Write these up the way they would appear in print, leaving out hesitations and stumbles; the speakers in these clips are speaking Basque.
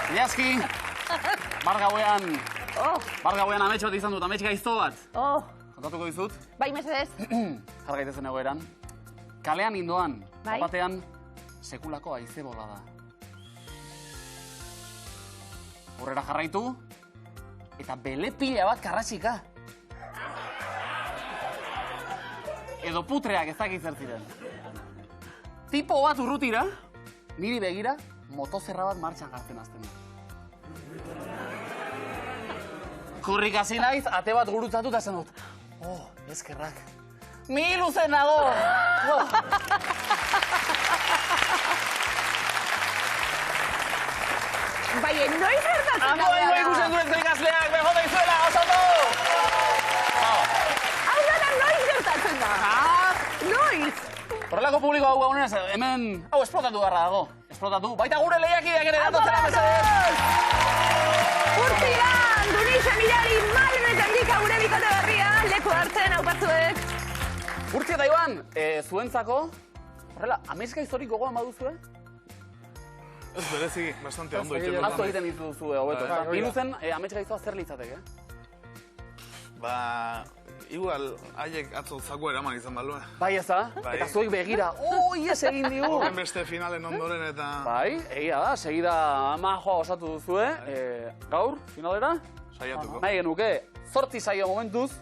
Iazki, bar gauean amets bat izan dut, amets gaizto bat. Kontatuko dizut? Bai, mesedez. Jar gaitezen egoeran. Kalean indoan, batean, sekulako haize bolada. Horrera jarraitu, eta belepila bat karratxika. Edo putreak ez dakit zer ziren. Tipo bat urrutira, niri begira, motozerra bat martxan jartzen azten. Kurrik hasi naiz, ate bat gurutzatu eta zen dut. Eskerrak. Mi luzen nago! Bai, noiz hartatzen da. Hango ikusten duen ikasleak, beho da izuela, osatu! Hau da, noiz gertatzen da. Noiz! Horrelako publiko hau gaunez, hemen, hau esplotatu garra dago. Esplotatu, baita gure lehiakideak ere datotzera mesedez! Urtiran, Dunixe Mirari, Malenetan dika gure bikote berria, leku hartzen hau batzuek. Urtzi eta Iban, zuentzako, horrela, amezka historik gogoan baduzue? Ez bereziki, bastante ondo egiten Azto egiten dituzue, hobeto. Biluzen, amezka iztoa zer litzateke? Igual, haiek atzo zako eraman izan balua. Bai eza, eta zuek begira, ies egin digu. Horren beste finalen ondoren eta... Bai, egia da, segida majoa osatu duzue. Gaur, finalera? Saiatuko. Nahi genuke, 8 saio momentuz,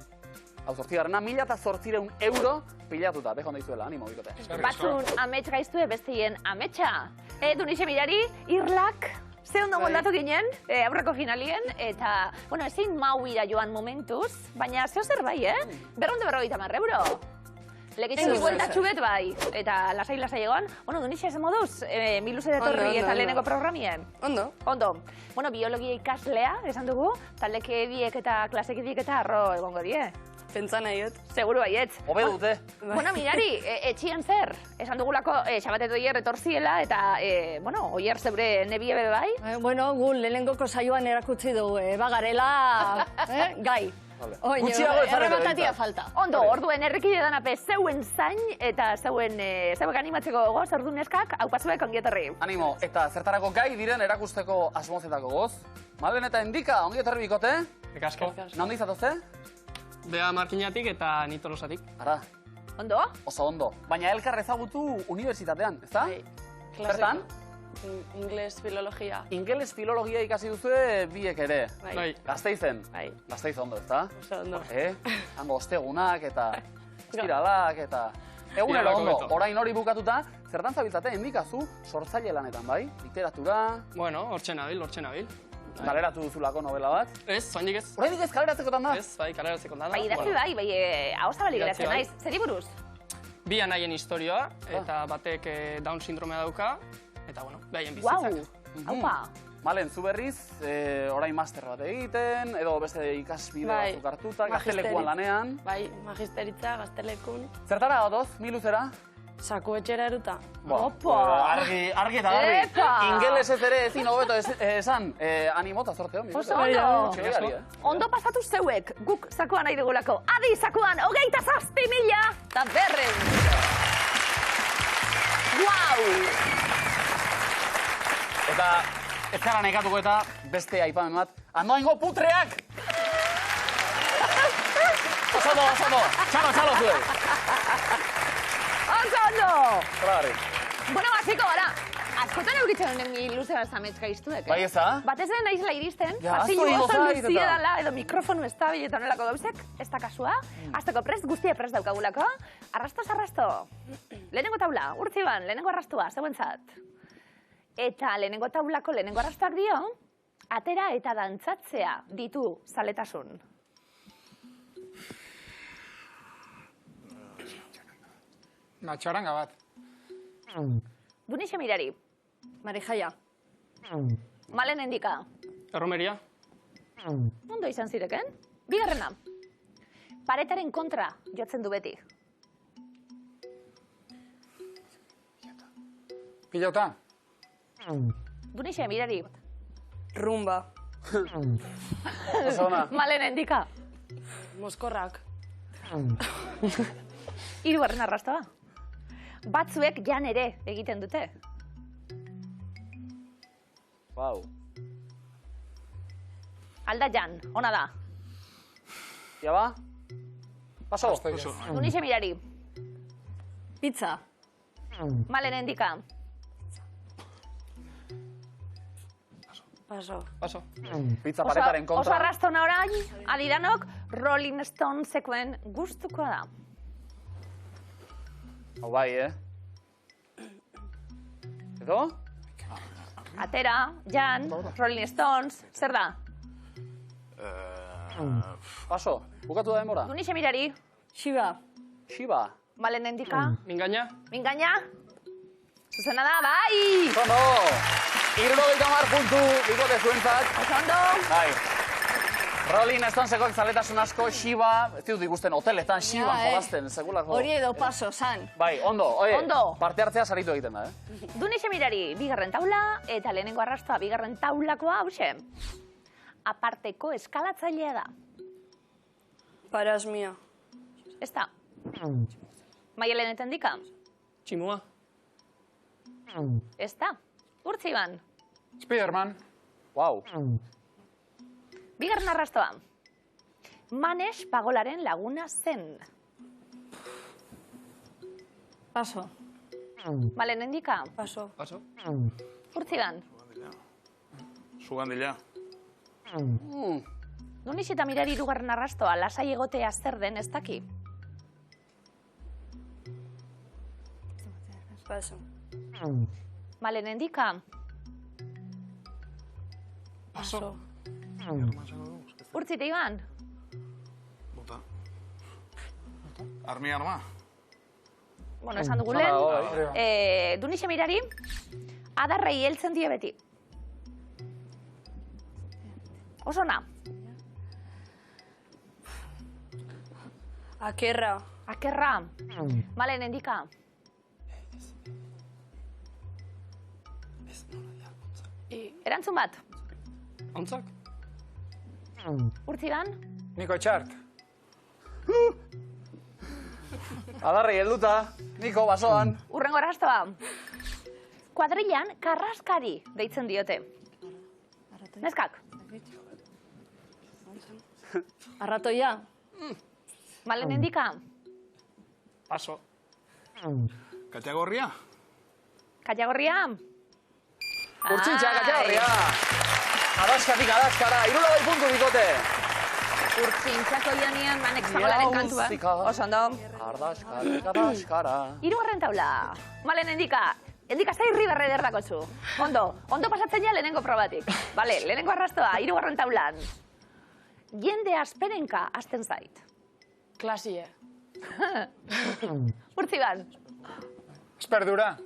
hau 8garrena, 1.800 euro pilatuta, beho nahizuela, animo bikote. Batzun amets gaiztue bestien ametsa. Dunixe Mirari, irlak, ze ondo moldatu ginen, aurreko finalien, eta, bueno, ezin mauira joan momentuz, baina zeo zer bai, €250 euro. Legitxu bueltatxu bet bai, eta lasai egon. Bueno, Dunixe, ze moduz, miluze detorri eta lehenengo programien? Ondo. Ondo. Bueno, biologia ikaslea, esan dugu, taldeke biek eta klaseke biek eta arro egongo die. Pentsa nahiot. Seguru baiet. Hobe dute. Bueno, Mirari, etxien zer? Esan dugulako xabatet oier etorziela eta, bueno, oier zeure nebie bebe bai? Bueno, gu lehenengoko saioan erakutsi dugu, bagarela, gai. Gutxiago ez Errematatia falta. Ondo, orduen errekide danape zeuen zain eta zeuek animatzeko goz, ordu neskak, hau pasuek ongietorri. Animo, eta zertarako gai diren erakusteko asmozetako goz. Malen eta Endika, ongietorri bikote. Ekasko. Nahonde izatozte? Bea Markinatik eta Nitolosatik. Ara, Ondo? oso ondo. Baina elkar ezagutu unibertsitatean, ezta? Zertan? Ingles, filologia. Ingeles filologia ikasi duzue biek ere. Bai. Gazteizen? Bai. Gazteiz ondo, ezta? Oso ondo. Hango ostegunak eta estiralak eta... Egunero ondo, orain hori bukatuta, zertan zabiltzate, Endikazu, sortzaile lanetan, bai? Literatura... Bueno, hortxe nabil. Kaleratu duzulako novela bat. Ez, soinik ez. Oraindik ez kaleratzekotan da? Ez, bai, kaleratzeko da. Bai, idatzi bai, hau zabalik geratzen naiz. Zeri buruz? Bi anaien historioa, eta batek Down sindromea dauka, eta, bueno, behaien bizitzak. Haupa. Malen, zu berriz, orain master bat egiten, edo beste ikasbide batzuk hartuta, gaztelekuan lanean. Bai, magisteritza, gaztelekun. Zertara gatoz, miluzera? Saku etxera eruta. Opa! Argi eta garbi. Epa! Ingeles ez ere ezin hobeto esan, animota sorteo. Oso ondo. Ondo pasatu zeuek, guk sakuan nahi dugulako. Adi, sakuan, 27.000 eta berren. Guau! Eta ez gara nekatuko eta beste aipamen bat. Andoaingo putreak! Oso ondo. Txalo zuek. Oso ondo! Zerari. Bueno, hasiko gara. Askotan euritzen honen luze bat zamets gaiztuek, Bai eza? Batez den naizela iristen, Ja, pasillo asko oso zait eta- luzia dela, edo mikrofonu ez da biletan olako gauzek, ez da kasua. Azteko prest, guztia prest daukagulako. Arrasto. Lehenengo taula, Urtziban, lehenengo arrastua, zeuentzat. Eta lehenengo taulako lehenengo arrastuak dio, atera eta dantzatzea ditu zaletasun. Txaranga bat. Dunixe Mirari, Marijaia. Malen Endika, Erromeria. ondo izan zireken? Bigarrena, paretaren kontra jotzen du beti. Pilota. Dunixe Mirari, Rumba. Malen Endika, Moskorrak. hirugarren arrastoa. Batzuek jan ere egiten dute. Wow. Alda Jan, ona da. Jaba? Paso. Dunixe Mirari. Pizza. Malen Endika. Paso. Paso. Pizza paretaren Oso kontra. arrastona orain, adiranok Rolling Stonesekoen gustukoa da. Hau bai, Edo? Atera, Jan, Rolling Stones, zer da? Paso. Bukatu da denbora. Dunixe Mirari. Shiba. Shiba. Malen Endika. Mingaina. Mingaina. Zuzena da, bai! Ondo! 70 puntu bikote zuentzat. Oso ondo. Bai. Rolling Stonesekoek zaletasun asko, Shiba, ez ditut ikusten hoteletan, Shiban jolazten, segulako. Hori edo paso, san. Bai, ondo, oie, Ondo. parte hartzea saritu egiten da, Dunixe Mirari, bigarren taula, eta lehenengo arrastoa bigarren taulakoa, hause. Aparteko eskalatzailea da. Paras mía. Ez da. Maialen Endika. Tximua. Ez da. Urtziban. Spiderman. Wow. Bigarren arrastoa. Manes Pagolaren laguna zen. Paso. Malen Endika. Paso. Paso. Urtziban. Sugandila. Dunixe eta Mirari hirugarren arrastoa, lasai egotea zer den ez daki. Paso. Malen Endika. Paso. Urtzite Iban. Bota. Armi arma. Bueno, esan dugu Zona dago, lehen. Dunixe Mirari, adarrei heltzen die beti. Oso na. Akerra. Akerra. Malen Endika. Erantzun bat. Ontzak. Urtziban. Niko Txart. Adarri helduta, Niko basoan. Urrengo arrastoa. Kuadrillan karraskari deitzen diote. Neskak. Arratoia. Malen Endika. Paso. Kategoria. Katiagorria. Urtsintxa, Katxagarria. Adaskatik adaskara, 70 puntu bikote. Urtsintxako joanian Manek Pagolaren kantua. Oso ondo. Ardaskatik adaskara. Hirugarren taula. Malen Endika. Endika zairri berre derdako zu. Ondo pasatzen ja lehenengo probatik. Bale, lehenengo arrastoa, hirugarren taulan. Jende asperenka hasten zait. Klasie. Urtziban. Esperdura.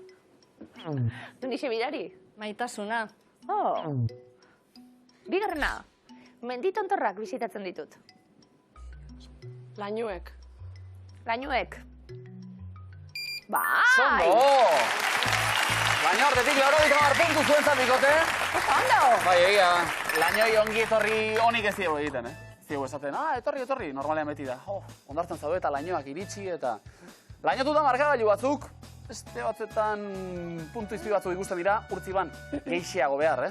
Dunixe Mirari. Maitasuna. Oh. Bigarrena. Menditontorrak bisitatzen ditut. Lainuek. Lainuek. Bai! Zondo! Baina horretik 80 puntu zuentzat bikote. Oso ondo! Bai, egia, lainoi ongi etorri onik ez diego egiten, Ziego esaten, etorri, normalean beti da. Ondartzen zaude eta lainoak iritsi eta... Lainotuta markagailu batzuk, beste batzuetan puntu izpi batzuk ikusten dira, Urtziban geixiago behar,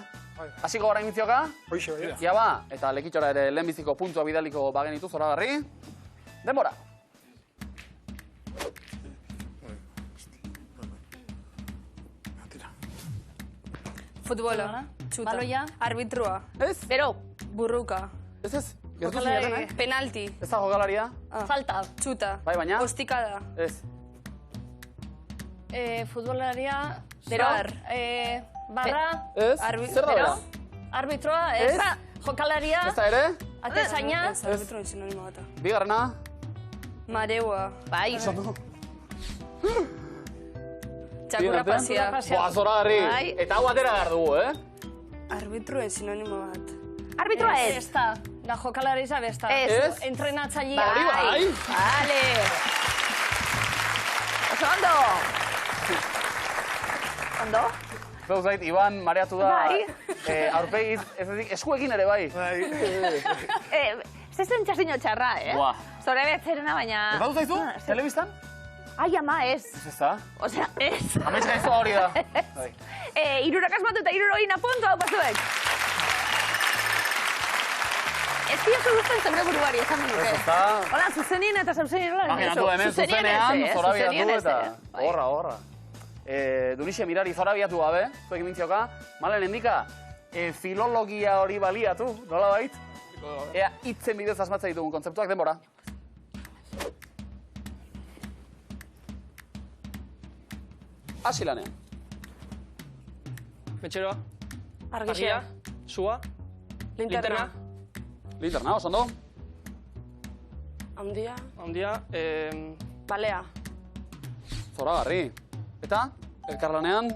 Hasiko gara imitzioka? Hoixe, bai. Ja ba, eta lekitxora ere lehenbiziko puntua bidaliko bagenitu zoragarri. Denbora! Futbola. Txuta. Baloia. Arbitrua. Ez? Bero, Burruka. Ez. Gertu zineten, Penalti. Ez da jokalaria? Falta. Txuta. Bai, baina? Ostikada. Ez. Futbolaria. Bero. Bar. Barra. Ez? Zer da bera? Arbitroa. Ez. Jokalaria. Ez da ere? Atezaina. Ez, arbitroen sinonimo bata. Bigarrena? Mareua. bai. Txakurra pasia. Boa, zoragarri. Bai. Eta hau atera behar dugu, Arbitroen sinonimo bat. Arbitroa ez. Besta. Da jokalari za besta. Ez. Entrenatzailea. Hori bai. Vale. Oso ondo. Ondo? Zeu zait, Iban mareatu da. Bai. Aurpegiz, ez ezik, eskuekin ere bai. Zezen txasino txarra, Buah. Zore betzerena baina... Ez badu zaizu? Telebistan? Ai, ama, ez. Ez da? Osea, ez. Amets gaizua hori da. Bai. Irurak asmatu eta 70 puntu hau pasuek. Ez diozu guztien zeure buruari esan duke. Ez da. Hola, zuzenien eta zauzenien hola. Imaginatu hemen zuzenean, zorabiatu eta... Horra. Dunixe mirari zorabiatu gabe, zuek mintzioka. Malen endika, filologia hori baliatu, nola bait? Ea, hitzen bidez asmatzea ditugun kontzeptuak denbora. Hasi lanean. Metxeroa, Argia. sua, Linterna. Linterna, oso ondo. Handia. handia, Balea. Zoragarri. Eta, elkarlanean,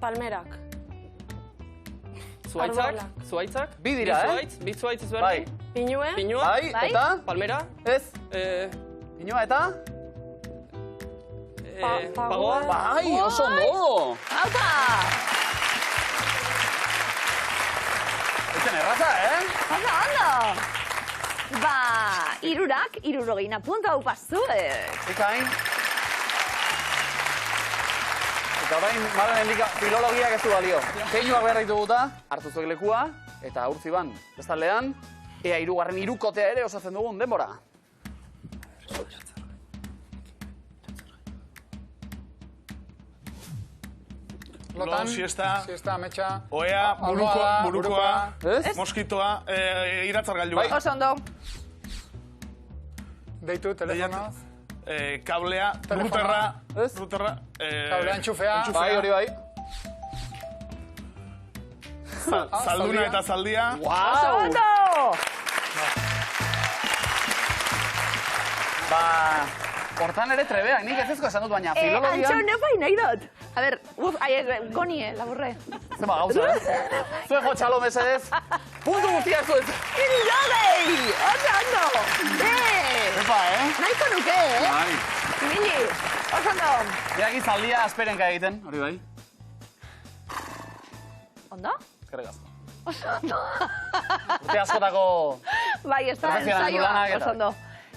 Palmerak. zuaitzak, Bi dira, bi zuaitz bai. ezberdin, Pinue. pinua, Bai, Bai. eta, palmera, ez, inoa eta, pagoa, bai, oso ondo. Auta! Etzen erraza, Ondo! Ba, irurak, 60 puntu hau pazuek. Ikain. Eta orain, malen endika, filologiak ez du balio. Keinuak behar dituguta, hartu zuek lekua, eta urtzi ban, bestaldean, ea hirugarren hirukotea ere osatzen dugun denbora. Lotan, siesta, ametsa. oea, burukoa, Ez? moskitoa, iratzargailua. Oso ondo. Deitu, telefonoz. Kablea, Telefonoa. ruterra, Kablea entxufea. Bai, hori bai. zalduna zaldia. eta zaldia. Oso Wow! ondo! Ba, hortan ere trebeak, nik ez ezko esan dut, baina Antxo, filologian... nepai nahi dut. A ber, gonie, laburre. Zema gauza, Zuen jo txalo mesedez, puntu guztiak zuet. 60! Oso ondo! Epa, Nahiko nuke, Bai. Mili, oso ondo. Irak izaldia asperenka egiten, hori bai. Ondo? Eskerrik asko. Oso ondo. Urte askotako... Bai, ez da Profesional ensaioa, lanak eta- oso ondo.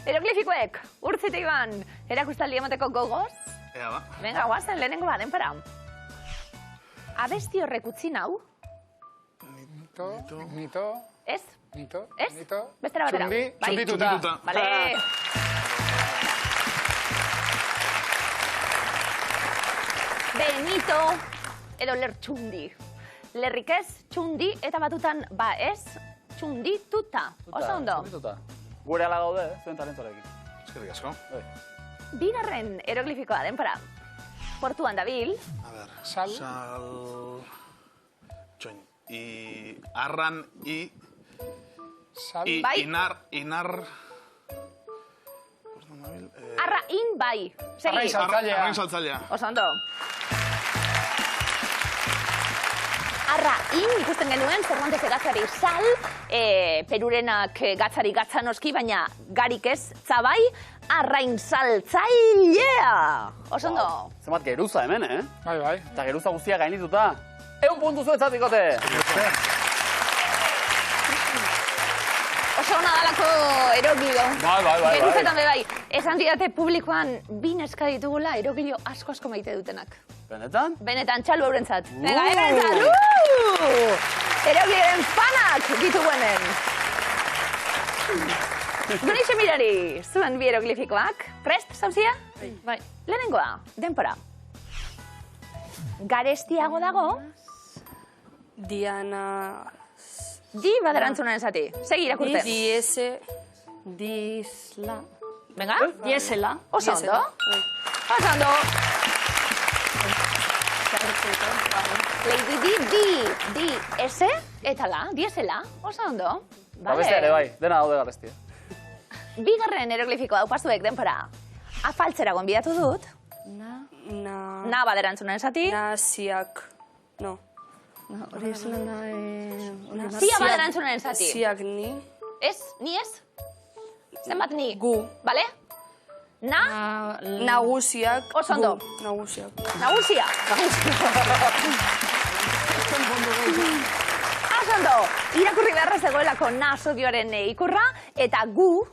Eroglifikoek, urtzite iban, erakustaldi emateko gogoz? Ea ba. Venga, guazen, lehenengo baden para. Abesti horrek utzi nau, Nito. ez? Nito. Ez? Nito. Bestera batera. Txundi, Bai. txundituta. Vale. Benito, edo lertxundi. Lerrik ez, txundi, eta batutan ba ez, txundituta. Oso ondo. Txundituta. Gure ala gaude, zuen talentorekin. Eskerrik asko. Bigarren eroglifikoa denpora. Portuan dabil, A ver, Sal. Txoin. Arran, Sal. Bai. inar... arra in bai. Segi. Saltzailea. Arrain saltzailea. Oso ondo. Arra in ikusten genuen, Cervantes gatzari sal, Perurenak gatzari gatza noski, baina garik ez, zabai, arrain saltzailea. Oso ondo. Zemat geruza hemen, Bai. Eta geruza guztia gainituta. 100 puntu zuetzatikote! Oso ona dalako erogilo. Bai. Geruzetan be bai. Esan didate publikoan bi neska ditugula erogilo asko maite dutenak. Benetan? Benetan, txalu eurentzat. Venga, eurentzat! Erogiren fanak dituguenen. Dunixe mirari, zuen bi eroglifikoak. Prest, zauzia? Bai. Lehenengoa, denpora. Garestiago dago, Diana. di baderantzunen zati. Segi irakurtzen. Diese. Disla. Venga, Diesela. oso ondo. Oso ondo. Lady di, ese, eta la, diesela, oso ondo. Ba beste ere bai, dena daude garestia. Bigarren eroglifikoa daupazuek denpora. Afaltzera gonbidatu dut. Na baderantzunen zati. Naziak. No. Hori esan da... Zia baderantzunen zati. Ziak ni. Ez, ni ez? Zenbat ni? Gu. Bale? Na, Nagusiak. Oso ondo. Gu. Nagusiak. nagusia. Oso ondo. Irakurri beharra zegoelako na sodioaren ikurra, eta gu,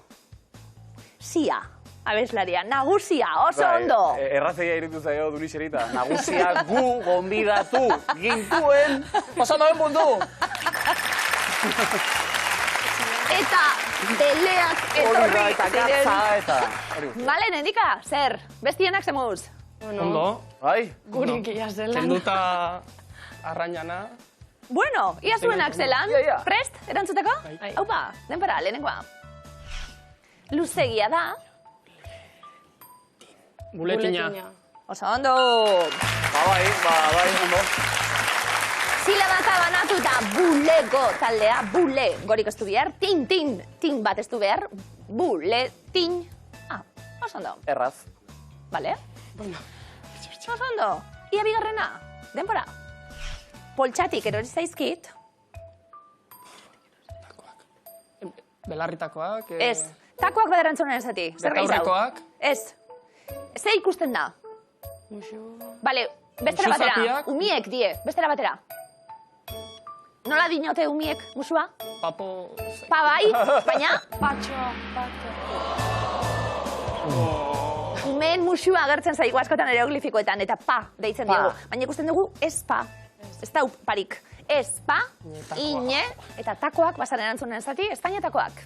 zia. Abeslaria, nagusia, oso ondo. Errazegia iritu zaio Dunixerita. Nagusia gu gonbidatu gintuen. Oso ondo, 1 puntu! eta beleak etorri eta ziren. gatza eta... hori guztia. Bale, nendika, zer? Bestienak zemuz? Ondo, Bai? Gurik ia zelan. kenduta arrainana. Bueno, ia zuenak zelan. Ia. Prest, erantzuteko? Bai. Haupa, denbora, lehenengoa. Luzegia da. Buletina. Oso ondo. Bai, ondo. Silabaka banatuta bulego taldea, bule, gorik ez du behar, tin bat ez du behar, buletin. Oso ondo. Erraz. Bale? Oso ondo. Ia bigarrena, denbora. Poltsatik erori zaizkit, Belarritakoak. ez. Takoak baderantzunen ezati. Zer gehi zau? Betaurrekoak. Ez. Ze ikusten da? Bale, bestera Musu batera. zapiak. Umiek die, bestera batera. Nola dinote umiek musua? Papo... Pa bai, baina Patxo. umeen musua agertzen zaigu askotan hieroglifikoetan, eta pa deitzen Pa. diogu. Baina ikusten dugu ez pa. Ez da parik. Ez pa, ine, eta takoak bazaren erantzunen zati, Espainiatakoak.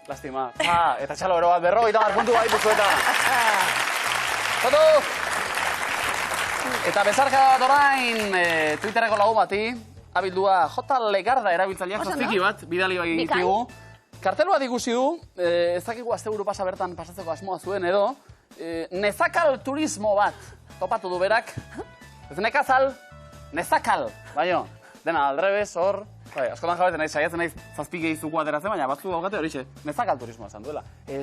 Lastima. Eta txalo ero bat berro, eta puntu bai puzueta. Foto! Eta bezarka bat orain, Twitterreko lagun bati, abildua J. Legarda erabiltzaileak Oso, zazpiki no? bat, bidali bai Bikain. ditugu. Kartel bat ikusi du, ez dakigu asteburu pasa bertan pasatzeko asmoa zuen edo, nezakal turismo bat topatu du berak. Ez nekazal, nezakal, baino, dena aldrebes, hor, bai, askotan jabetzen naiz, saiatzen naiz zazpikei zukua ateratzen, baina batzu daukate horixe, nezakal turismoa esan duela.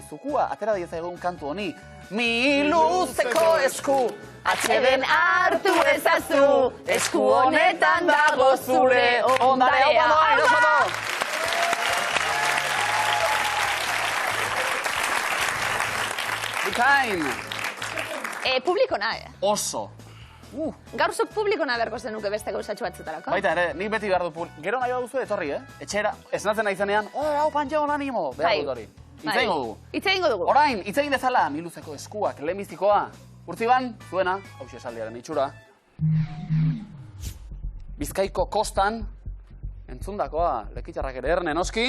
Zukua atera dieza egun kantu honi, mi luzeko esku, atxeden hartu ezazu, esku honetan dago zure ondarea. Ondo! Bikain, Publikona, oso. Gaur zuk publikona beharko zenuke beste gauzatxo batzutarako. Baita ere, nik beti behar du gero nahi baduzu etorri, Etxera, esnatzen naizenean, hau pantxegon animo, behar dut hori. Hitz egingo dugu. Hitz egingo dugu. Orain, hitz egin dezala, miluzeko eskuak, lehenbizikoa. Urtziban, zuena, hauxe esaldiaren itxura. Bizkaiko kostan, entzundakoa, lekitxarrak ere erne noski.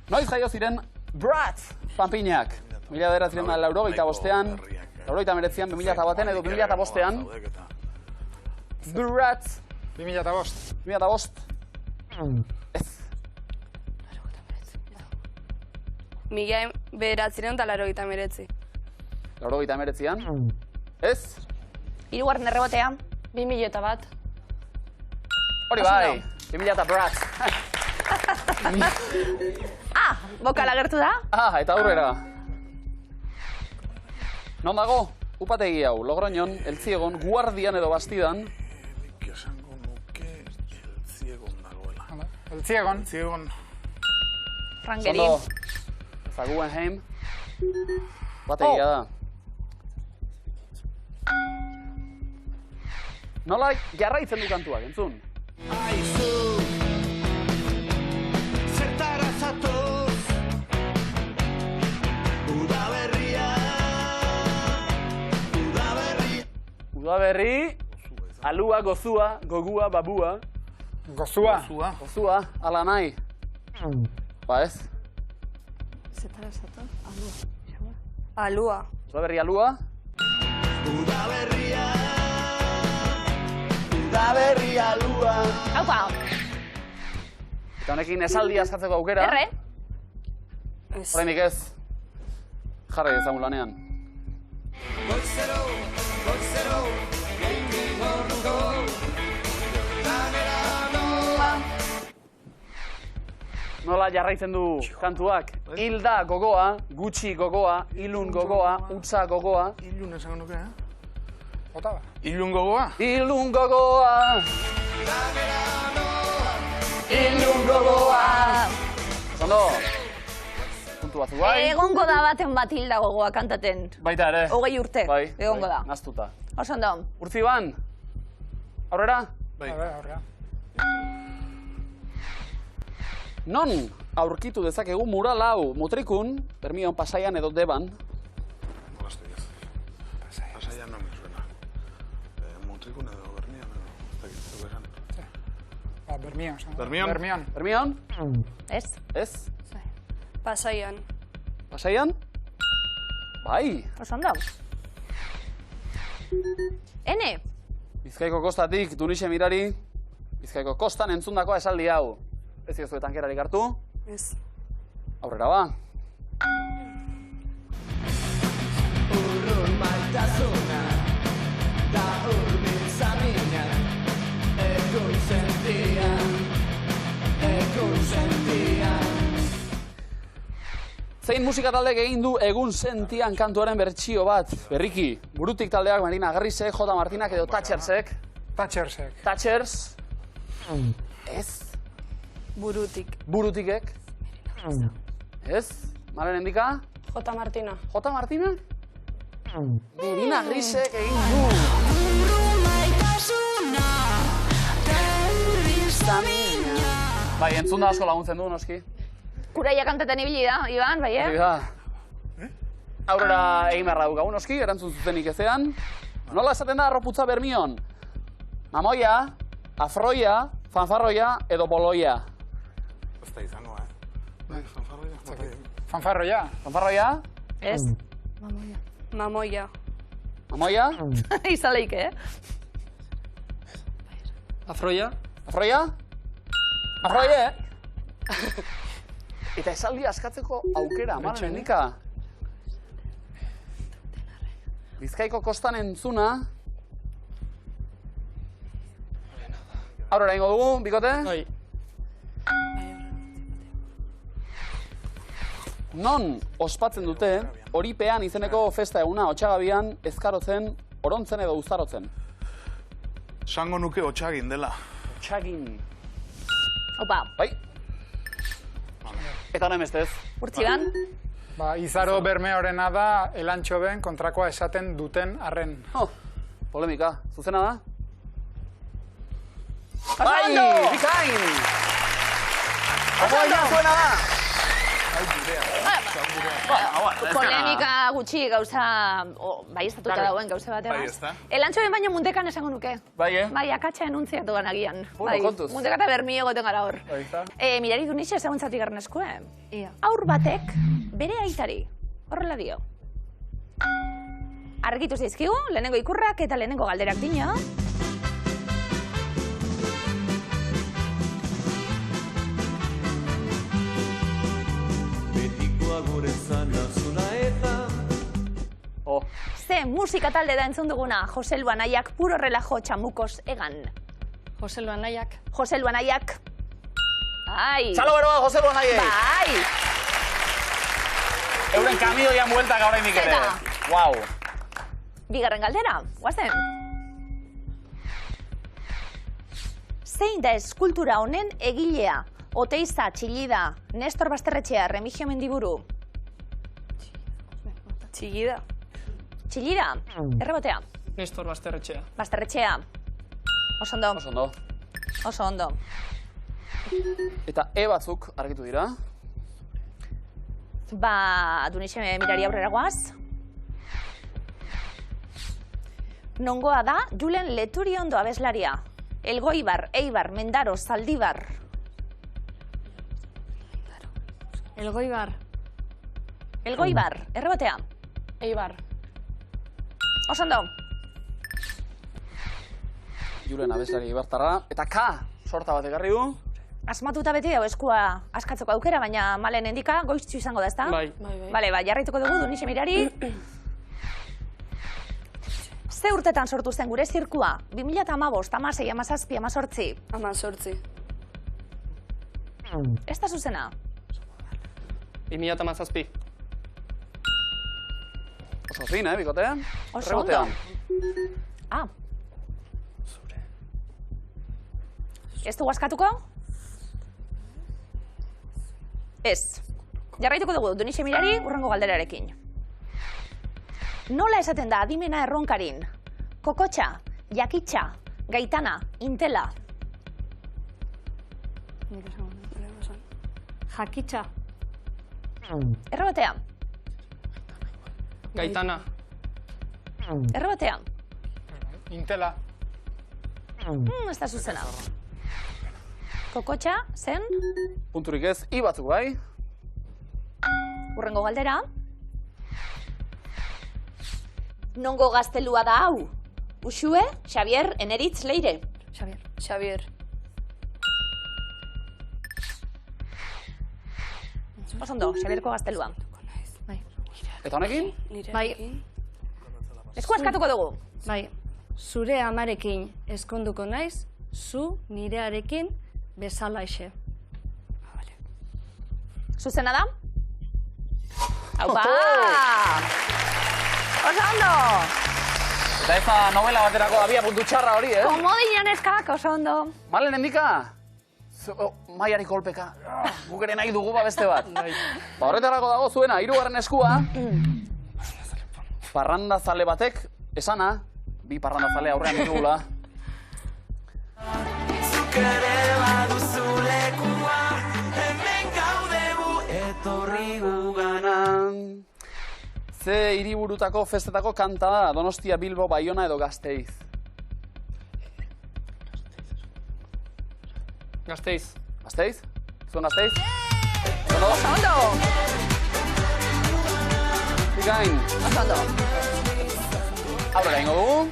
Noiz jaio ziren Bratz panpinak. 1985an, 1989an, 2001an edo 2005an. Bratz. 2005. 2005. Ez. Mila bederatzireun eta 89. 89an. Ez. Hirugarren errebotea. 2001. Hori bai. 2000 Bratz. Bokal agertu da. Eta aurrera. Non dago? Upategi hau, Logroñon, Eltziegon, Guardian edo Bastidan. Nik esango nuke Eltziegon dagoela. Eltziegon. Eltziegon. Rangeri. Eta Guggenheim. Upategia da. Nola jarraitzen du kantuak, entzun? Udaberri, alua, gozua, gogua, babua. Gozua. Zua. Gozua, ala nahi. Ba ez. Alua. Udaberri alua. Udaberri alua. Haupa, Eta honekin esaldia eskatzeko aukera. erre. Horreinik ez. Jarri ezagun lanean. Nola jarraitzen du kantuak? Hilda gogoa, gutxi gogoa, ilun gogoa, utza gogoa. Ilun esango nuke, Bota ba. Ilun gogoa? Ilun gogoa. Ilun gogoa. Ondo. Puntu batzu bai. Egongo da baten bat hilda gogoa kantaten. Baita ere. 20 urte, Bai, egongo da. Naztuta. Oso ondo. Urtziban. Aurrera. Bai. Aurrea. Non aurkitu dezakegu mural hau Mutrikun, Bermion, Pasaian edo Deban. Nola estoy ez. Pasaian no me suena. Mutrikun edo Bernian edo. Ez dakit, zuke esan. Bermion. Bermion? Bermion. Bermion? Ez? Ez? Pasaian. Pasaian? Bai. Oso ondo. Ene? Bizkaiko kostatik Dunixe Mirari, Bizkaiko kostan entzundakoa esaldi hau. Ez diozu tankerarik hartu? Ez. Aurrera ba. Urrun maitasuna, da urbiltza mina, ekun sentian. Zein musika taldek egin du Egun sentian kantuaren bertsio bat? Berriki, Burutik taldeak Marina Garrisek, J. Martinak edo Thatchersek. Thatchersek. Thatchers. Ez. Burutik. Burutikek. Ez. Malen endika? J. Martina. J. Martinak? Marina Garrisek egin du. Bai, entzun da asko laguntzen du, noski. Kuraia kantaten ibili da, Iban, bai, Hori da. Aurrera egin beharra dukagu, noski, erantzun zuzenik ezean. Nola esaten da arroputza Bermion? Mamoia, afroia, fanfarroia edo boloia. Ez da izango, fanfarroia? Fanfarroia. Fanfarroia? Ez? Mamoia. Mamoia? Izaleik, Afroia? Afroia? Afroie? Eta esaldi askatzeko aukera, malen endika. Bizkaiko kostan entzuna. Aurrera ingo dugu, bikote? Bai. Non ospatzen dute, Oripean izeneko festa eguna Otsagabian, Ezkarotzen, Orontzen edo Uztarotzen? Sango nuke Otsagin dela. Otsagin. Opa, Bai? Eta honen bestez. urtziban? Izaro Bermeorena da elantxoben kontrakoa esaten duten arren. Polemika. Zuzena da? Bai! Bikain! Omoia zuena da! Polemika gutxi gauza, bai estatuta dauen gauza Bai, bategaz. ezta? Elantxoen baino muntekan esango nuke. Bai, Bai, akatsa enuntziatu gan agian. Bueno, Bai, kontuz. munteka eta bermio goten gara hor. Bai, ezta? Mirari Dunixe ezaguntzatik garren eskue. Ia. Aur batek bere aitari, horrela dio. Argitu zaizkigu, lehenengo ikurrak eta lehenengo galderak dina. Betikoa gure zana zuna eta Ze musika talde da entzun duguna, Jose Luanaiak puro relajo txamukos egan. Jose Luanaiak. Jose Luanaiak. Ai! Txalo beroa, Jose Luanaiek! Bai! Euren kamioian bueltak oraindik ere. Zeta. Wow. Bigarren galdera, guazen. Zein da eskultura honen egilea? Oteiza, Txillida, Nestor Basterretxea, Remigio Mendiburu. Txigida. Txillida, errebotea. Nestor Basterretxea. Basterretxea. Oso ondo, Oso ondo. oso ondo. Eta batzuk argitu dira. Dunixe Mirari aurrera guaz. Nongoa da Julen Leturiondo abeslaria. Elgoibar, Eibar, Mendaro, Zaldibar. Elgoibar. Elgoibar, errebotea. Eibar. Oso ondo. Julen abeslari ibartarra. Eta K sorta bat egarri du. Asmatuta beti dago eskua askatzeko aukera, baina malen endika goiztxu izango da, ezta? Bai. Bale, jarraituko dugu Dunixe Mirari. Ze urtetan sortu zen gure zirkua? 2015, 16, 17, 18. 18. Ez da zuzena. 2017. Oso fin, bikote? Oso ondo. Rebotean. Ah. Ez dugu askatuko? Ez. Jarraituko dugu Dunixe Mirari urrengo galderarekin. Nola esaten da adimena erronkarin? Kokotxa, jakitxa, gaitana, intela. Jakitxa. Errebotea. Gaitana. Errebotea. Intela. Ez da zuzena. Kokotxa, zen, Punturik ez, I batzuk bai. urrengo galdera. Nongo gaztelua da hau? Uxue, Xavier, Eneritz, Leire. Xavier. Xavier. Osondo, Xavierko gaztelua. Eta honekin? Bai, Esku askatuko dugu. bai, zure amarekin eskonduko naiz, zu nirearekin bezalaxe. Zuzena da? Aupa! Oso ondo! Eta ez da novela baterako abia puntu txarra hori, Komodinan eskak, oso ondo. Malen endika? Maiari kolpeka. Guk ere nahi dugu beste bat. Horretarako dago zuena, 3. eskua. Parrandazale batek, esana, 2 parrandazale aurrean ditugula. Zuk ere baduzu lekua, hemen gaude gu etorri gugana. Ze hiriburutako festetako kanta da, Donostia, Bilbo, Baiona edo Gasteiz. Gasteiz. Gasteiz? Zuen Gasteiz? Oso ondo! Ikain, Oso ondo. aurrera ingo dugu.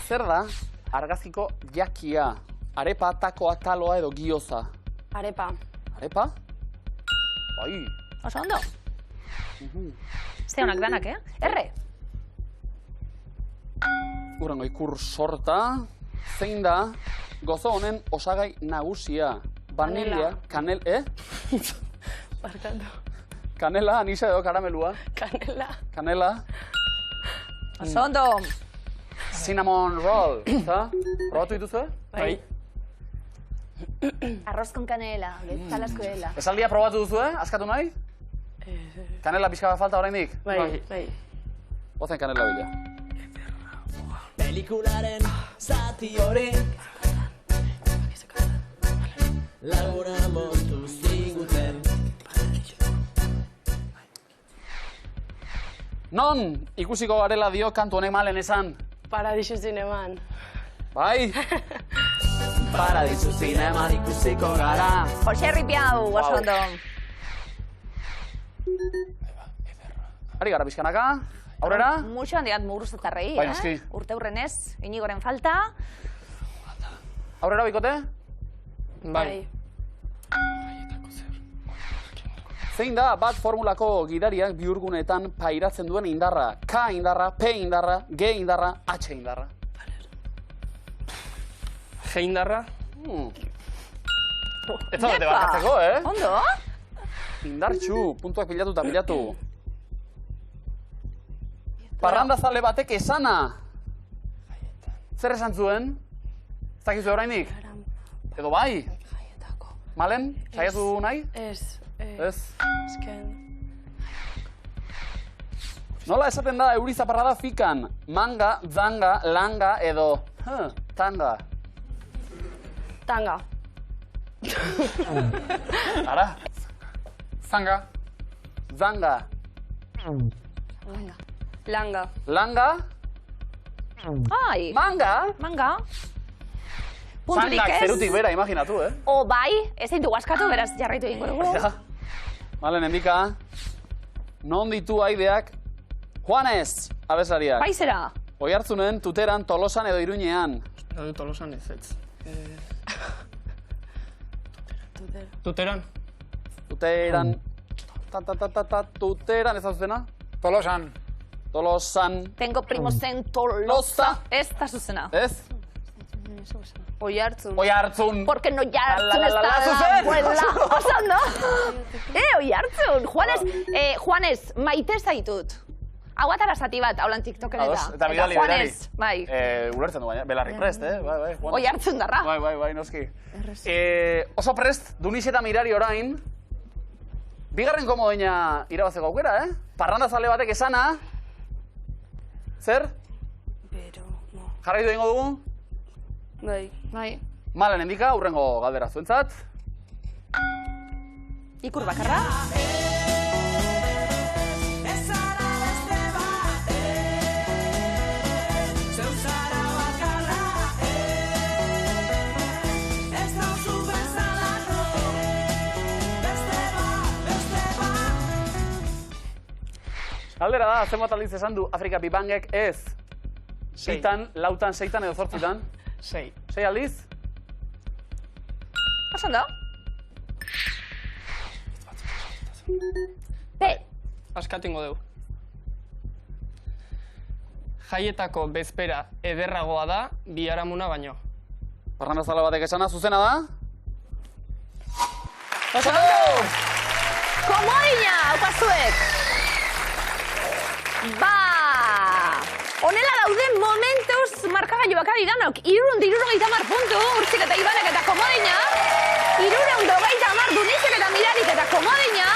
Zer da argazkiko jakia? Arepa, takoa, taloa edo gioza? Arepa. Arepa? Bai. Oso ondo. Ze honak danak, Erre. Urrengo ikur sorta. Zein da gozo honen osagai nagusia? Vanilla, kanel, Barkatu. Kanela, anisa edo karamelua? Kanela. Kanela. Oso ondo. Cinnamon roll, ezta? Probatu dituzue? Bai. Arroz con canela, bezala eskuela. Esaldia probatu duzue? Askatu nahi? Kanela pixka bat falta oraindik? Bai. Ozen kanela bila. Pelikularen zati hori laguna montu ziguten. Non ikusiko garela dio kantu honek Malen esan? Paradisu zineman. Bai? Paradisu zineman ikusiko gara. Jose Ripiau, oso ondo. Ari gara pixkanaka? Aurrera? Mucho handiat muruzetarrei, Bai, noski. Urte hurrenez, Inigoren falta. Aurrera bikote? Bai. Zein da bat formulako gidariak bihurgunetan pairatzen duen indarra? K indarra, P indarra, G indarra, H indarra. G indarra. Ez da bete barkatzeko, Ondo? Indartxu, puntuak pilatu. Parrandazale batek esana. Zer esan zuen? Ez dakizu oraindik? Edo bai? Malen, saiatu nahi? Ez. Ez. Esken. Nola esaten da eurizaparra da fikan? Manga, zanga, langa edo tanga. Tanga. Ara? Zanga. Zanga. Langa. Langa? Ai, Manga? manga. Punturik Zangak ez. zerutik bera, imaginatu, O bai, ez ditu askatu, beraz jarraitu egingo dugu. Ja. Malen, endika. Non ditu aideak? Juanes, abesariak. Bai zera. Oiartzunen, Tuteran, Tolosan edo Iruñean. Edo Tolosan ez. Tuteran. Tuteran. Tuteran, ez da zuzena? Tolosan. Tolosan. Tengo primos en Tolosa. Ez da zuzena. Ez? Oiartzun. Oiartzun. Porque no jartzun La, ez la, la, da zuzen. buela. Oso, no? Oiartzun. Juanes, maite zaitut. Hau atara zati bat, haulan TikToken Ados, eta bidali, Juanes, bai. Ulertzen du baina, belarri prest, Bai, Juanes. Oiartzun darra. Bai, noski. Oso prest, Duniz eta Mirari orain, bigarren komodoina irabazeko aukera, Parrandazale batek esana. Zer? Pero, no. Jarraitu egingo dugu? Bai. Bai, Malen endika, hurrengo galdera zuentzat. Ikur bakarra. Galdera da, zenbat aldiz esan du Afrika Big Bangek ez? Sei. Bitan, lautan, seitan edo zortzitan? 6. 6 aldiz? Oso ondo. P. Askatingo dugu. Jaietako bezpera ederragoa da biharamuna baino. Barnabazala batek esana, zuzena da? Oso ondo. Komodina, aupazuek. Ba! Honela dauden momentuz markagailuak ari danok. 370 puntu, Urtzik eta Ibanek eta komodina. 390 Dunizek eta Mirarik eta komodina.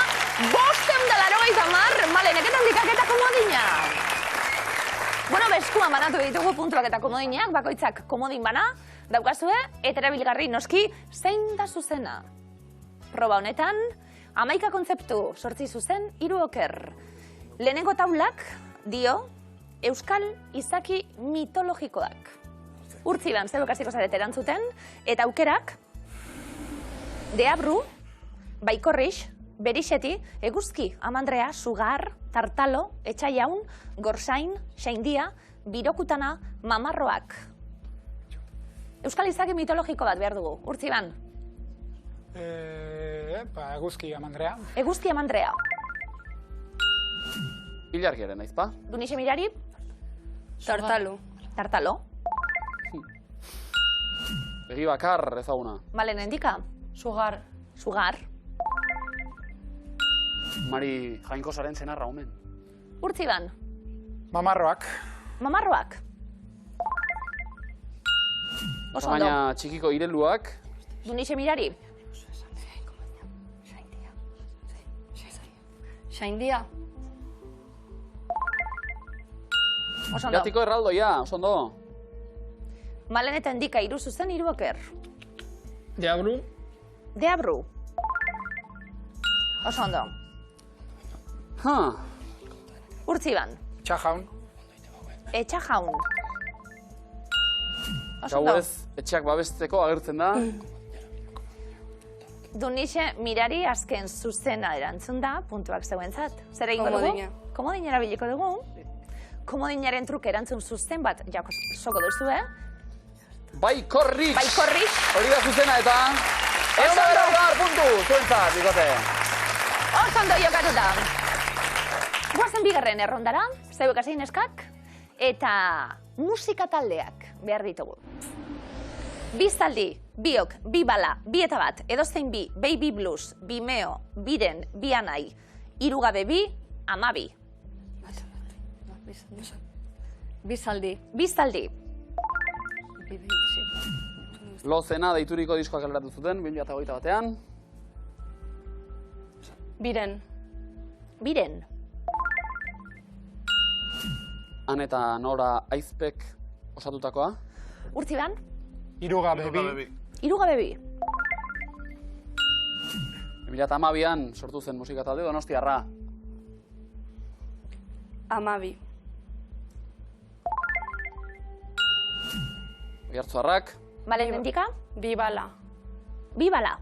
580 Malenek eta Handikak eta komodina. Bueno, beskuan banatu ditugu puntuak eta komodinak, bakoitzak komodin bana, daukazue, eta erabilgarri noski zein da zuzena. Proba honetan, 11 kontzeptu, 8 zuzen, 3 oker. Lehenengo taulak dio euskal izaki mitologikoak. Urtziban, zeu kasiko zarete erantzuten, eta aukerak, deabru, baikorrix, berixeti, eguzki, amandrea, sugar, tartalo, etxaiaun, gorsain, xaindia, birokutana, mamarroak. Euskal izaki mitologiko bat behar dugu, Urtziban. Eguzki amandrea. Eguzki amandrea. Ilargiaren, aizpa? Dunixe Mirari, Tartalo. tartalo. Egi bakar ezaguna. Malen Endika, Sugar. sugar. Mari Jainkosaren senarra omen. Urtziban, Mamarroak. mamarroak. Oso ondo. Baina txikiko ireluak, Dunixe Mirari, Xaindia. oso ondo. jatiko erraldoia, oso ondo. Malen eta Endika, 3 zuzen, 3 oker. Deabru, Deabru. Oso ondo. Urtziban, Txajaun. etxajaun. Oso ondo. Gauez, etxeak babesteko agertzen da. Dunixe Mirari azken zuzena erantzun da, puntuak zeuentzat. Zer egingo dugu? Komodina. Komodina erabiliko dugu. Komodinaren truke erantzun zuzen bat soko duzu, Baikorrik! Baikorrik. Hori da zuzena eta... Oso ondo. Puntu, zuentzat, bikote. Oso ondo jokatuta. Guazen bigarren errondara, zeuek hasi neskak, eta musika taldeak behar ditugu. Biztaldi, biok, bi bala, bi eta bat, edozein bi, baby blues, bimeo, biren, bianai, irugabe bi, amabi. Bizaldi. Biztaldi, Lozena deituriko diskoak aleratu zuten, 2021 batean. Biren. biren, Han eta Nora Aizpek osatutakoa. Urtziban, Irugabe bi. irugabe bi. 2012an sortu zen musika talde Donostiarra. Amabi. Oiartzuarrak. Malen Endika, Bi bala. bi bala.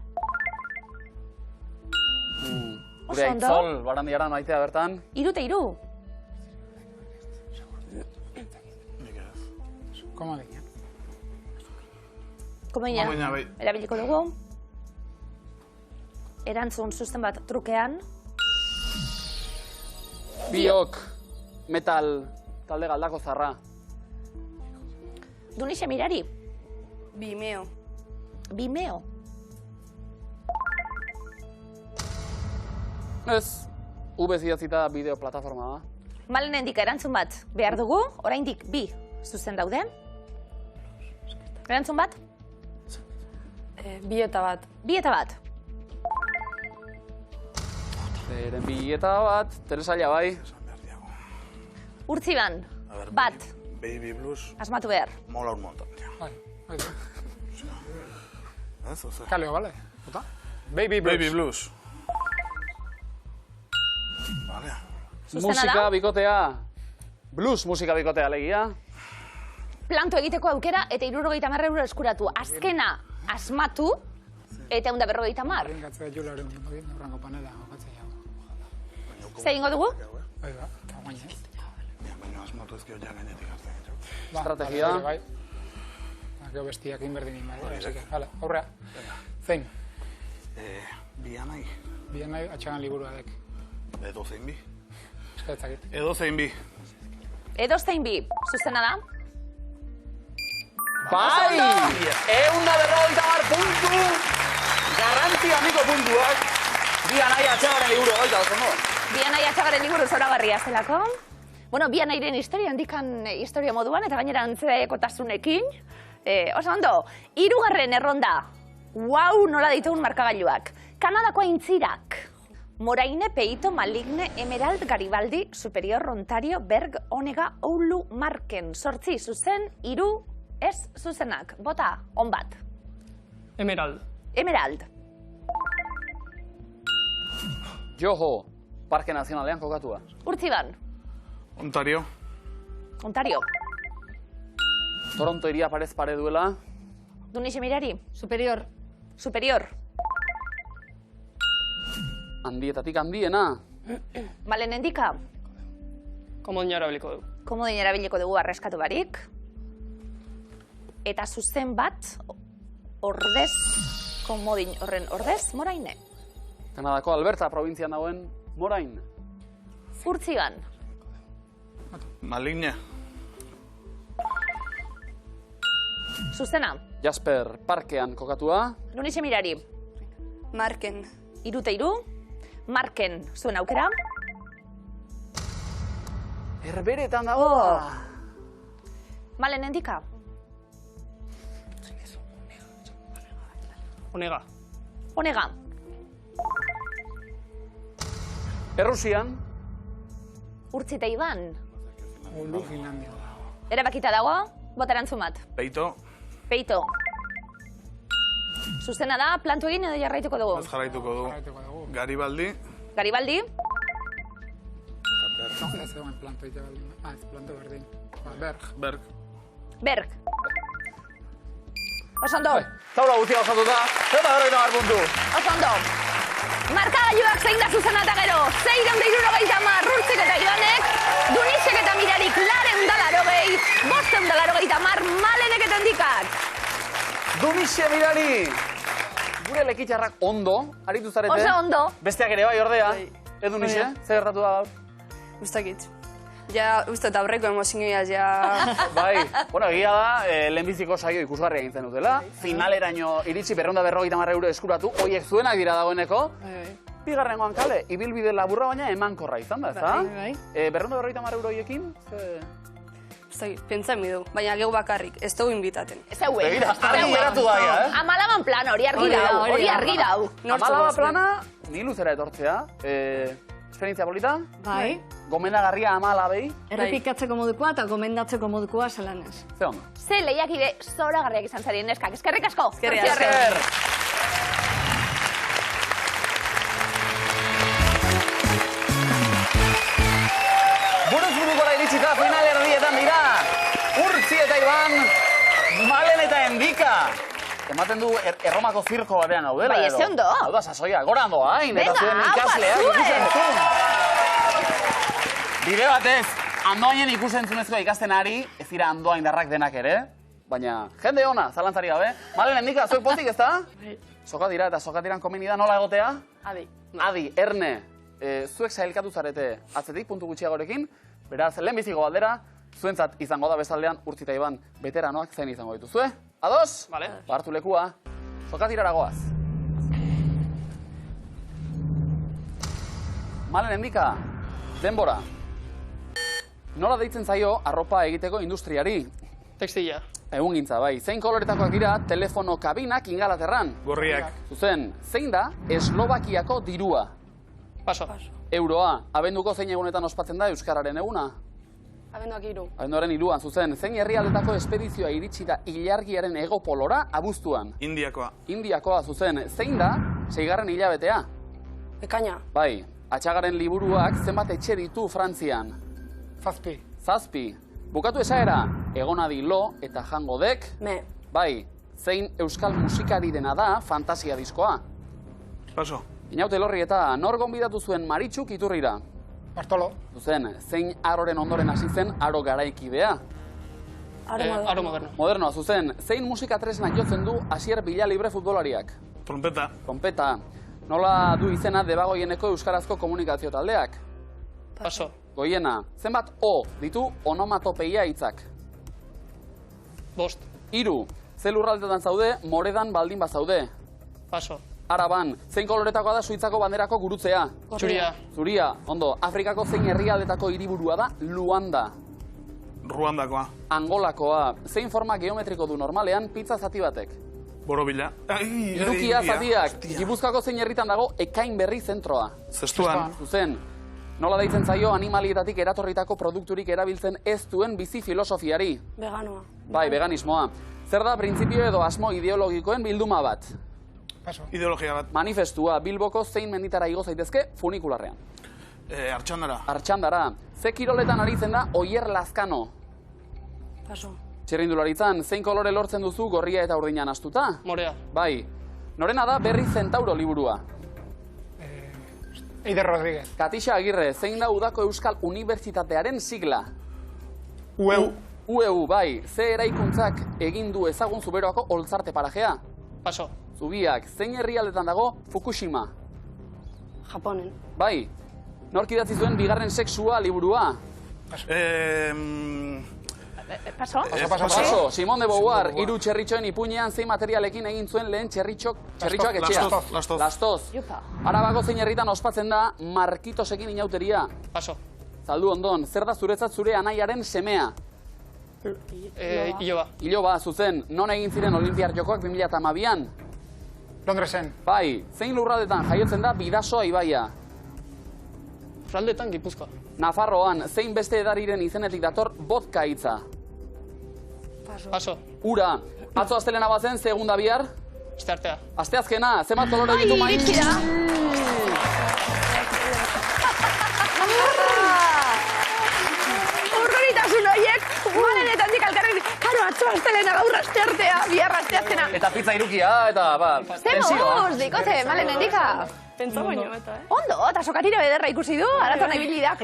Gure Oso ondo. Aitzol, Barandiaran maitea bertan. 3 eta 3. Komodina. Komodina Komodina, bai. erabiliko dugu. Erantzun zuzen bat trukean. Biok, metal, talde galdako zarra. Dunixe Mirari, Bimeo. bimeo. Ez, ubez idatzita bideo plataforma da. Malen Endika erantzun bat behar dugu, oraindik bi zuzen daude. Erantzun bat, Bi eta bat. bi eta bat. Zeren bileta bat, Teresaila bai. Urtziban, bat, Baby Blues asmatu behar. mola un montón. Bai, bai. Ez, oza. Kaleo, bale? Ota? Baby Blues. Baby Blues. Vale. Zuzena Musika da? bikotea. Blues musika bikotea legia. Planto egiteko aukera eta 70 euro eskuratu. Azkena asmatu eta 150. Ringatzea jularen horrengo panela, okatzea jau. Zer egingo dugu? Bai, ba. Baina asmatu ezkio ja gainetik hartzen. Estrategia. Bai. Gero bestiak inberdin bai. Hala, aurrea. Zein? Bia nahi. Bien nahi atxagan liburua dek. Edo zein bi. Eskaetzakit. Edo zein bi. Edozein bi, zuzena da? Bai! 150 puntu! Garrantzi handiko puntuak. Bia nahi atxagaren liburu, oita, oso no? Bia nahi atxagaren liburu zoragarria zelako. Bueno, bia nahiren historia handikan historia moduan, eta gainera antzekotasunekin. Oso ondo, 3. erronda. Wow, nola ditugun markagailuak. Kanadako aintzirak. Moraine, Peito, Maligne, Emerald, Garibaldi, Superior, Ontario, Berg, Onega, Oulu, Marken. 8 zuzen, 3 ez zuzenak. Bota, on bat. Emerald. Emerald. Joho, Parke Nazionalean kokatua. Urtziban. Ontario. Ontario. Toronto iria parez pare duela. Dunixe Mirari. Superior. Superior. Handietatik handiena. Malen endika. Komodina erabiliko du. Komodin erabiliko dugu arreskatu barik. Eta zuzen bat, ordez, komodin horren ordez, Moraine. Kanadako Alberta probintzian dagoen Morain. Urtziban. Maligne. Zuzena. Jasper Parkean kokatua. Dunixe Mirari. Marken. 3 Marken, zuen aukera. Herberetan dago. Malen endika. Onega. Onega. Errusian. Urtzi eta Iban. Ulu Finlandia. Erabakita dago, botarantzun bat. Peito. Peito. Zuzena da, plantu egin edo jarraituko dugu. Ez jarraituko du. Jarraituko dugu. Garibaldi. Garibaldi. Ez zegoen planto egite baldin. Ez planto berdin. Berg. Berg. Berg. Oso ondo. Taula guztia osatuta, eta gero puntu. Oso ondo. Markagailuak zein da zuzena eta gero. 670 Urtzik eta Ibanek, Dunixek eta Mirarik 480, 580 Malenek eta Endikak. Dunixe Mirari! Gure lekitxarrak ondo, aritu zarete. Oso ondo. Besteak ere bai ordea. Edu Dunixe, zer gertatu da gaur? Ustakit. Ja, uste eta aurreko emozioaz, ja... Bai, bueno, egia da, lehenbiziko saio ikusgarria egin zen dutela. Finaleraino iritsi 250 euro eskuratu, hoiek zuenak dira dagoeneko. Bigarrengoan kale, ibilbide laburra baina emankorra izan da, ezta? Bai. 250 euro hoiekin? Ustakit, pentsa mi du, baina geu bakarrik, ez dugu invitaten. Zeuen. Begira, argi geratu da, eh? Amalaban plan, hori argi dau, hori argi dau. Amalaba plana, ni luzera etortzea. Esperientzia polita, Bai. gomendagarria Amalabei. Errepikatzeko modukoa eta gomendatzeko modukoa zelan ez. Ze ondo. Ze lehiakide zoragarriak izan zarien neskak. Eskerrik asko. Eskerrik Zortzi asko. horren. Buruz burukora iritsita final erdietan dira. Urtzi eta Iban, Malen eta Endika. Ematen du Erromako zirko batean gaudela. Bai, edo. eze ondo. Hau da, sasoia, goran doa, hain. Eta Venga, zuen haupa, ikasleak zuen. ikusentzun. Bide batez, Andoainen ikusentzunezkoa ikasten ari, ez dira Andoaindarrak denak ere. Baina, jende ona, zalantzari gabe. Malen, Endika, zuek pozik ez da? Soka dira eta sokatiran komeni da nola egotea? Adi. Adi, Erne, zuek sailkatu zarete atzetik puntu gutxiagorekin, beraz, lehenbiziko galdera, zuentzat izango da bezaldean Urtzi eta Iban veteranoak zein izango dituzue. Ados? Vale. Hartu lekua, sokatirara goaz. Malen Endika, denbora. Nola deitzen zaio arropa egiteko industriari? Textila. Egungintza, bai. Zein koloretakoak dira telefono kabinak Ingalaterran? Gorriak. Zuzen, zein da Eslovakiako dirua? Paso. Euroa, abenduko zein egunetan ospatzen da Euskararen eguna? Abenduak 3. Abenduaren 3an, zuzen, zein herrialdetako espedizioa iritsi da ilargiaren egopolora abuztuan? Indiakoa. Indiakoa, zuzen, zein da 6. hilabetea? Ekaina. Bai, Atxagaren liburuak zenbat etxe ditu Frantzian? Zazpi. Zazpi. Bukatu esaera, egonadi lo eta jango dek? Me. Bai, zein euskal musikari dena da fantasia diskoa? Paso. Inaute Elorri eta nor gonbidatu zuen Maritxuk Iturrira? Bartolo. Zuzen, zein aroren ondoren hasi zen aro garaikidea? Aro moderno. Modernoa, zuzen, zein musika tresnak jotzen du Asier Villalibre futbolariak? Trompeta. Trompeta. Nola du izena Debagoieneko euskarazko komunikazio taldeak? Paso. Goiena, zenbat O ditu onomatopeia hitzak? 5. 3. Ze lurraldetan zaude, moredan baldin bazaude? Paso. Araban, zein koloretakoa da Suitzako banderako gurutzea? Txuria. Zuria, ondo, Afrikako zein herrialdetako hiriburua da Luanda? Ruandakoa. Angolakoa, zein forma geometriko du normalean pizza zati batek? Borobila. Irukia zatiak, Gipuzkoako zein herritan dago Ekain Berri zentroa? Zestuan. Zuzen, nola deitzen zaio animalietatik eratorritako produkturik erabiltzen ez duen bizi filosofiari? Veganoa. Bai, veganismoa. Zer da printzipio edo asmo ideologikoen bilduma bat? Paso. Ideologia bat. Manifestua, Bilboko zein menditara igo zaitezke funikularrean? Artxandara. Artxandara. Ze kiroletan aritzen da Oier Lazkano? Paso. Txirrindularitzan, zein kolore lortzen duzu gorria eta urdina nahastuta? Morea. Bai. Norena da Berri Zentauro liburua? Eider Rodríguez. Katixa Agirre, zein da Udako Euskal Unibertsitatearen sigla? UEU. UEU, bai. Ze eraikuntzak egin du ezagun Zuberoako Oltzarte parajea? Paso. Zubiak, zein herrialdetan dago Fukushima? Japonen. Bai. Nork idatzi zuen bigarren sexua liburua? Paso? Paso, Simón de Beauvoir, hiru txerritxoen ipuinean zein materialekin egin zuen lehen txerritxoak etxea? Lastoz. Lastoz. Jupa. Arabako zein herritan ospatzen da Markitosekin inauteria? Paso. Zaldu ondon, zer da zuretzat zure anaiaren semea? Iloba. Iloba, zuzen, non egin ziren Olimpiar Jokoak 2012an? Londresen. Bai, zein lurraldetan jaiotzen da Bidasoa ibaia? Fraldetan Gipuzkoa. Nafarroan, zein beste edariren izenetik dator vodka hitza? Paso. Ura, atzo astelena bazen, segunda bihar? Asteartea. Asteazkena, zenbat kolore ditu main? Iritsi da. Urroritasun horiek, malenetandik alkarren, karo, atzo astelena gaur asteartea, bihar asteazkena. Eta pizza irukia, eta, Zemuz, dikote, malenendika. Pentsa baino eta, Ondo, eta sokatira bederra ikusi du, araton ibilidak.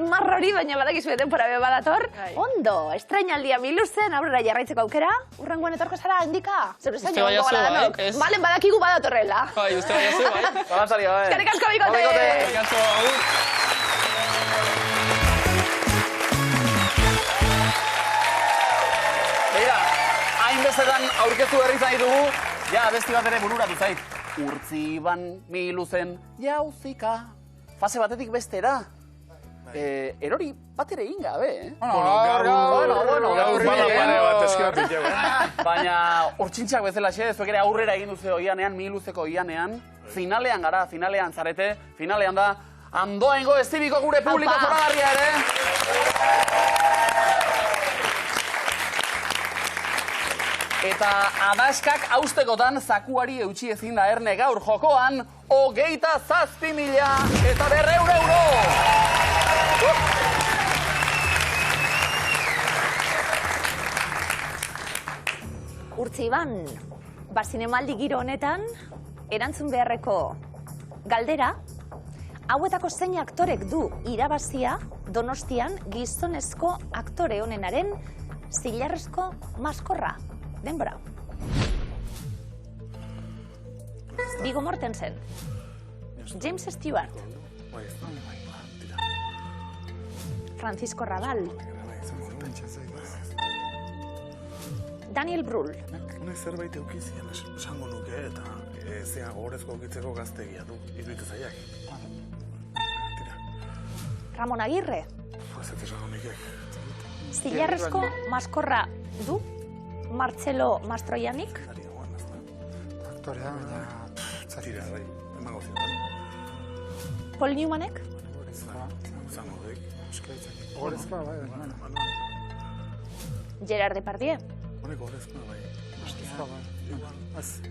Marrori, baina badakizu denpora be badator. Ondo, estrainaldia miluzen, aurrera jarraitzeko aukera. Urrengoen etorko zara, indika. Zer uste Uste baiazu, danok. bai, ez? Balen badakigu badatorrela. Bai, uste baiazu, bai. Zalantzari, bai. Eskerrik asko, bikote! Gazo, agur. Beira, hainbestetan aurkeztu berri izan ditugu, ja, besti bat ere bururatu zait. Urtziban miluzen jauzika. Fase batetik bestera. Erori bat ere egin gabe, eh? Gaur bala pare bat eskiratik jau, Baina urtsintxak bezala xe, zuek ere aurrera egin duzu oianean, miluzeko oianean. Finalean gara, finalean zarete. Finalean da, Andoaingo Estibiko gure publiko zoragarria ere. Eta adaskak austekotan zakuari eutxi ezin da erne gaur jokoan 27.000 eta 200 euro! Urtziban, zinemaldi giro honetan, erantzun beharreko galdera, hauetako zein aktorek du irabazia Donostian gizonezko aktore honenaren zilarrezko maskorra. Denbora. Viggo Mortensen, James Stewart, Francisco Rabal, Daniel Brühl, zerbait eukizian esango nuke eta zea gorezko okitzeko gaztegia du, iruditu zaiak. Ramon Agirre, Ez esango nikek. zilarrezko maskorra du Marcelo Mastroianik, Aktorea, baina... Tira, bai, emango zidan. Paul Newmanek, Zango dek. Gorezkoa, bai, baina... Gerard Depardieu, Honek horrezkoa, bai.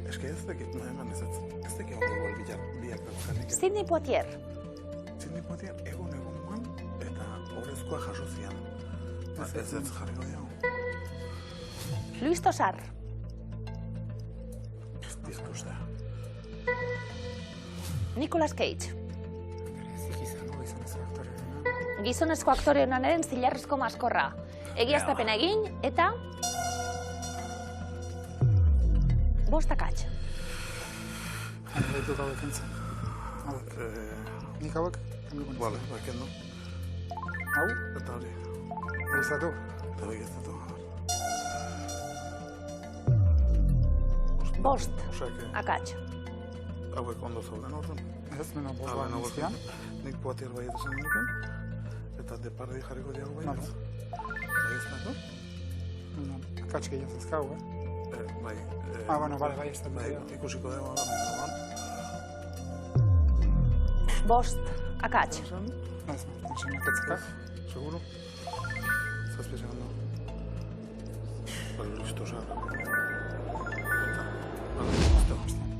Ez que ez dekit, eman ez dekit hori igual biak dauzkanik. Sidney Poitier, Sidney Poitier egon man, eta horrezkoa jaso zian. Ez jarriko diago. Luis Tosar, Ez dizkuz da. Nicolas Cage, gizonezko aktore honenaren zilarrezko maskorra. Egiaztapena egin eta... 5 akats. Deitu hauek entzun. Nik hauek? Vale, bakendo. Hau? Eta hori. Egizatu? Eta begiztatu. 5 akats. Hauek ondo zauden horren. Ez, nena bozoan izkian. Nik Poitier bai eta zen nuken. Eta Depardi jarriko diago bai ez. Begiztatu? Akats gehiago zezkau, Bai. Bueno, bai, ez da. Ikusiko dugu. 5 akats. Ez, naketzekak. Seguro? Zazpi segundo. Vale, listo,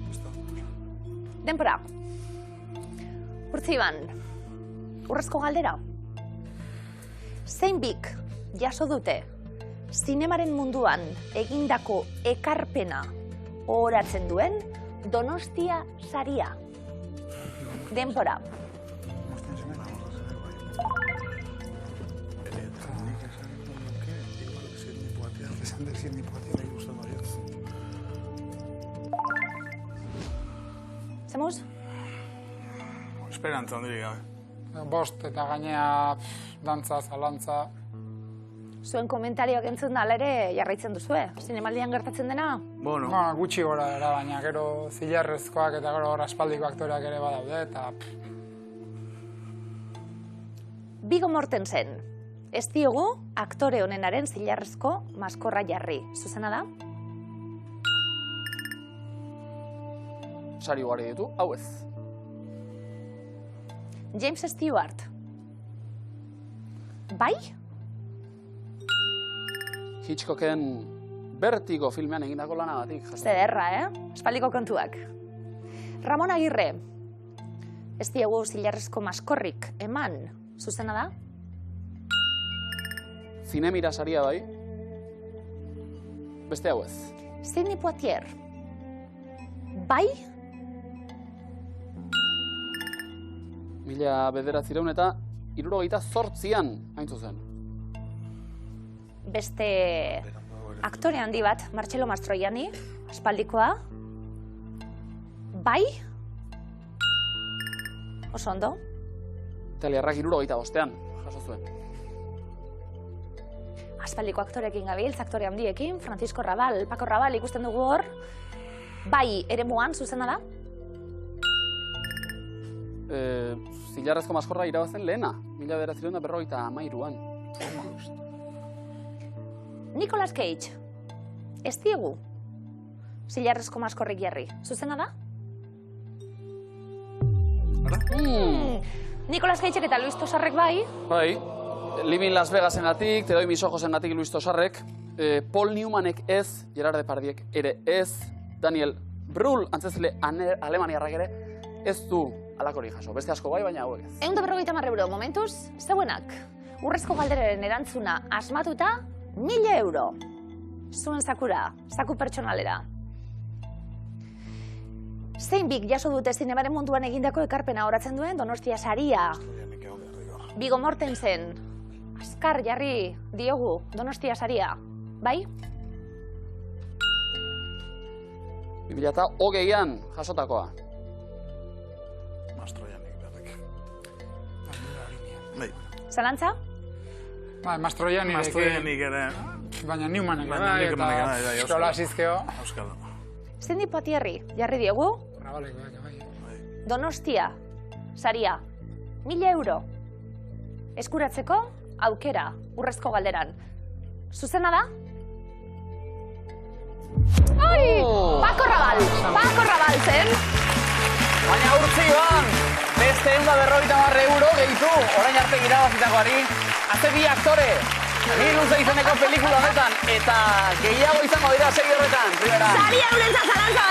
Listo. Denpora. Urtziban, urrezko galdera. Zein bik jaso dute zinemaren munduan egindako ekarpena ohoratzen duen Donostia saria? Denpora. Esan dezir ni Poitier. Zemuz? Esperantza handirik gabe. 5 eta gainea dantza, zalantza. Zuen komentarioak entzun dala ere jarraitzen duzue. Zinemaldian gertatzen dena? Bueno. Gutxi gora era, baina gero zilarrezkoak eta gero aspaldiko aktoreak ere badaude, eta... Viggo Mortensen, ez diogu aktore honenaren zilarrezko maskorra jarri. Zuzena da? Sari ugari ditu, hau ez. James Stewart. Bai? Hitchcocken Vertigo filmean egindako lanagatik. Zederra, Espaldiko kontuak. Ramon Agirre. Ez diogu zilarrezko maskorrik eman. Zuzena da? Zinemira saria bai. Beste hau ez. Sidney Poitier. Bai? 1978 eta 78an hain zuzen. Beste aktore handi bat, Marcello Mastroianni, aspaldikoa. Bai? Oso ondo. Italiarrak 75an jaso zuen. Aspaldiko aktorekin gabiltz, aktore handiekin, Francisco Rabal, Paco Rabal ikusten dugu hor. Bai, eremuan, zuzena da? Zilarrezko maskorra irabazen lehena, 1953an. Nicolas Cage. Ez diegu zilarrezko maskorrik jarri. Zuzena da? Nicolas Cagek eta Luis Tosarrek bai. Bai, Living Las Vegasengatik, Te doy mis ojosengatik Luis Tosarrek, Paul Newmanek ez, Gerard Depardiek ere ez, Daniel Brühl, antzezle alemaniarrak ere, ez du alakori jaso. Beste asko bai, baina hauek ez. 150 euro momentuz, zeuenak. Urrezko galderaren erantzuna asmatuta, 1000 euro. Zuen zakura, zaku pertsonalera. Zein bik jaso dute zinemaren munduan egindako ekarpena horatzen duen Donostia saria? Viggo Mortensen. Azkar jarri diogu Donostia saria. Bai? 2020an jasotakoa. Mastroiannik berrek. Bai. Zalantza? Bai, Mastroiannik ere. Baina Newmanek Baina bai, Newmanek bai, eta eskola asizkeo. Euskal. Sidney Poitierri jarri diogu Rabalek bai. Donostia saria. 1000 euro. Eskuratzeko aukera urrezko galderan. Zuzena da? Ai! Paco Rabal zen! Baina urtziban, beste 150 euro gehitu, orain arte irabazitakoari, haze bi aktore, bi luze izeneko pelikula honetan, eta gehiago izango dira segi horretan, primera. Saria eurentzat zalantza